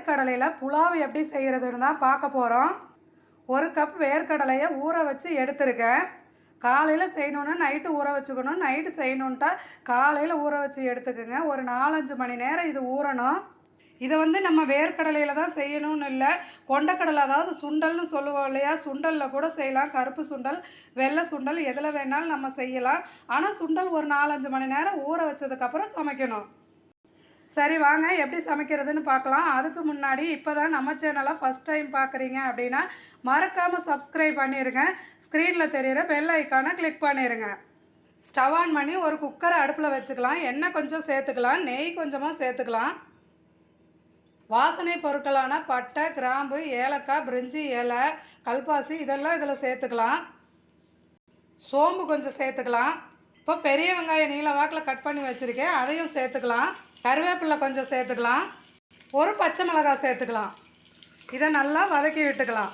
வேர்க்கடலையில் புலாவ் எப்படி செய்கிறதுன்னு தான் பார்க்க போகிறோம். 1 கப் வேர்க்கடலையை ஊற வச்சு எடுத்துருக்கேன். காலையில் செய்யணுன்னா நைட்டு ஊற வச்சுக்கணும். நைட்டு செய்யணுன்ட்டா காலையில் ஊற வச்சு எடுத்துக்கோங்க. ஒரு 4-5 மணி நேரம் இது ஊறணும். இதை நம்ம வேர்க்கடலையில் தான் செய்யணும்னு இல்லை, கொண்டக்கடலை அதாவது சுண்டல்னு சொல்லுவோம் இல்லையா, சுண்டலில் கூட செய்யலாம். கருப்பு சுண்டல், வெள்ளை சுண்டல் எதில் வேணாலும் நம்ம செய்யலாம். ஆனால் சுண்டல் ஒரு 4-5 மணி நேரம் ஊற வச்சதுக்கப்புறம் சமைக்கணும். சரி வாங்க எப்படி சமைக்கிறதுன்னு பார்க்கலாம். அதுக்கு முன்னாடி இப்போ தான் நம்ம சேனலை ஃபஸ்ட் டைம் பார்க்குறீங்க அப்படின்னா மறக்காமல் சப்ஸ்கிரைப் பண்ணிடுங்க. ஸ்க்ரீனில் தெரிகிற பெல் ஐக்கானை கிளிக் பண்ணிடுங்க. ஸ்டவ் ஆன் பண்ணி ஒரு குக்கரை அடுப்பில் வச்சுக்கலாம். எண்ணெய் கொஞ்சம் சேர்த்துக்கலாம், நெய் கொஞ்சமாக சேர்த்துக்கலாம். வாசனை பொருட்களான பட்டை, கிராம்பு, ஏலக்காய், பிரிஞ்சி இலை, கல்பாசி இதெல்லாம் இதில் சேர்த்துக்கலாம். சோம்பு கொஞ்சம் சேர்த்துக்கலாம். இப்போ பெரிய வெங்காயம் நீல வாக்கில் கட் பண்ணி வச்சுருக்கேன், அதையும் சேர்த்துக்கலாம். கருவேப்பிலை கொஞ்சம் சேர்த்துக்கலாம். ஒரு பச்சை மிளகாய் சேர்த்துக்கலாம். இதை நல்லா வதக்கி விட்டுக்கலாம்.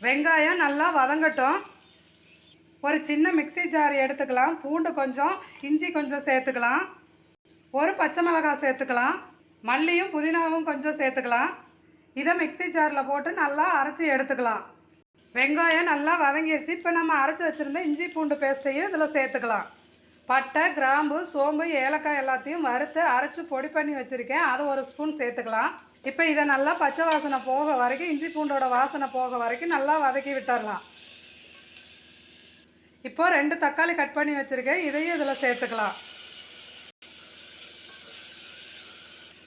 வெங்காயம் நல்லா வதங்கட்டும். ஒரு சின்ன மிக்ஸி ஜார் எடுத்துக்கலாம். பூண்டு கொஞ்சம், இஞ்சி கொஞ்சம் சேர்த்துக்கலாம். ஒரு பச்சை மிளகாய் சேர்த்துக்கலாம். மல்லியும் புதினாவும் கொஞ்சம் சேர்த்துக்கலாம். இதை மிக்ஸி ஜாரில் போட்டு நல்லா அரைச்சி எடுத்துக்கலாம். வெங்காயம் நல்லா வதங்கிடுச்சு. இப்போ நம்ம அரைச்சி வச்சுருந்த இஞ்சி பூண்டு பேஸ்ட்டையும் இதில் சேர்த்துக்கலாம். பட்டை, கிராம்பு, சோம்பு, ஏலக்காய் எல்லாத்தையும் வறுத்து அரைச்சி பொடி பண்ணி வச்சுருக்கேன், அதை ஒரு ஸ்பூன் சேர்த்துக்கலாம். இப்போ இதை நல்லா பச்சை வாசனை போக வரைக்கும், இஞ்சி பூண்டோட வாசனை போக வரைக்கும் நல்லா வதக்கி விட்டுடலாம். இப்போது 2 தக்காளி கட் பண்ணி வச்சுருக்கேன், இதையும் இதில் சேர்த்துக்கலாம்.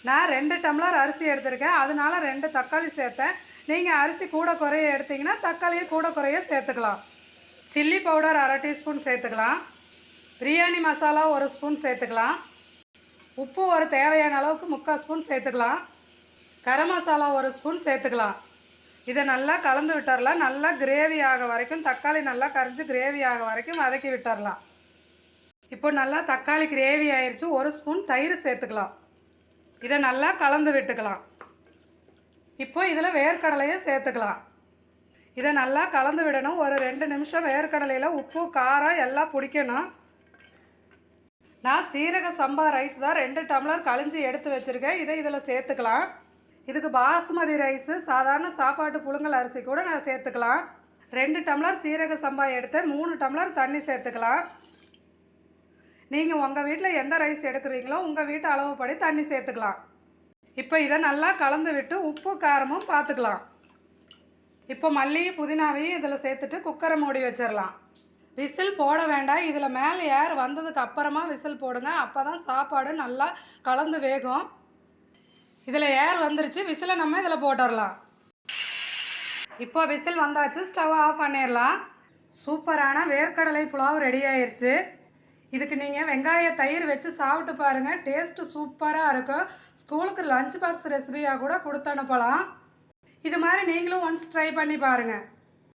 நான் 2 டம்ளர் அரிசி எடுத்திருக்கேன், அதனால 2 தக்காளி சேர்த்தேன். நீங்கள் அரிசி கூட குறைய எடுத்திங்கன்னா தக்காளியை கூட குறைய சேர்த்துக்கலாம். சில்லி பவுடர் 1/2 டீஸ்பூன் சேர்த்துக்கலாம். பிரியாணி மசாலா 1 ஸ்பூன் சேர்த்துக்கலாம். உப்பு ஒரு தேவையான அளவுக்கு 3/4 ஸ்பூன் சேர்த்துக்கலாம். கரம் மசாலா 1 ஸ்பூன் சேர்த்துக்கலாம். இதை நல்லா கலந்து விட்டுறலாம். நல்லா கிரேவி ஆக வரைக்கும், தக்காளி நல்லா கரைஞ்சி கிரேவி ஆக வரைக்கும் வதக்கி விட்டுறலாம். இப்போ நல்லா தக்காளி கிரேவி ஆயிடுச்சு. 1 ஸ்பூன் தயிர் சேர்த்துக்கலாம். இதை நல்லா கலந்து விட்டுக்கலாம். இப்போ இதில் வேர்க்கடலையை சேர்த்துக்கலாம். இதை நல்லா கலந்து விடணும். ஒரு 2 நிமிஷம் வேர்க்கடலையில் உப்பு காரம் எல்லாம் பிடிக்கணும். நான் சீரக சம்பா ரைஸ் தான் 2 டம்ளர் கழிஞ்சி எடுத்து வச்சுருக்கேன், இதை இதில் சேர்த்துக்கலாம். இதுக்கு பாசுமதி ரைஸு, சாதாரண சாப்பாட்டு புழுங்கல் அரிசி கூட நான் சேர்த்துக்கலாம். 2 டம்ளர் சீரக சம்பா எடுத்து 3 டம்ளர் தண்ணி சேர்த்துக்கலாம். நீங்கள் உங்கள் வீட்டில் எந்த ரைஸ் எடுக்கிறீங்களோ உங்கள் வீட்டு அளவுப்படி தண்ணி சேர்த்துக்கலாம். இப்போ இதை நல்லா கலந்து விட்டு உப்பு காரமும் பார்த்துக்கலாம். இப்போ மல்லியும் புதினாவையும் இதில் சேர்த்துட்டு குக்கரை மூடி வச்சிடலாம். விசில் போட வேண்டாம். இதில் மேலே ஏர் வந்ததுக்கு அப்புறமா விசில் போடுங்க. அப்போ தான் சாப்பாடு நல்லா கலந்து வேகும். இதில் ஏர் வந்துருச்சு, விசிலை நம்ம இதில் போட்டுடலாம். இப்போ விசில் வந்தாச்சு, ஸ்டவ் ஆஃப் பண்ணிடலாம். சூப்பரான வேர்க்கடலை புலாவ் ரெடி ஆயிடுச்சு. இதுக்கு நீங்கள் வெங்காய தயிர் வச்சு சாப்பிட்டு பாருங்கள், டேஸ்ட்டு சூப்பராக இருக்கும். ஸ்கூலுக்கு லஞ்ச் பாக்ஸ் ரெசிபியாக கூட கொடுத்து அனுப்பலாம். இது மாதிரி நீங்களும் ஒன்ஸ் ட்ரை பண்ணி பாருங்கள்.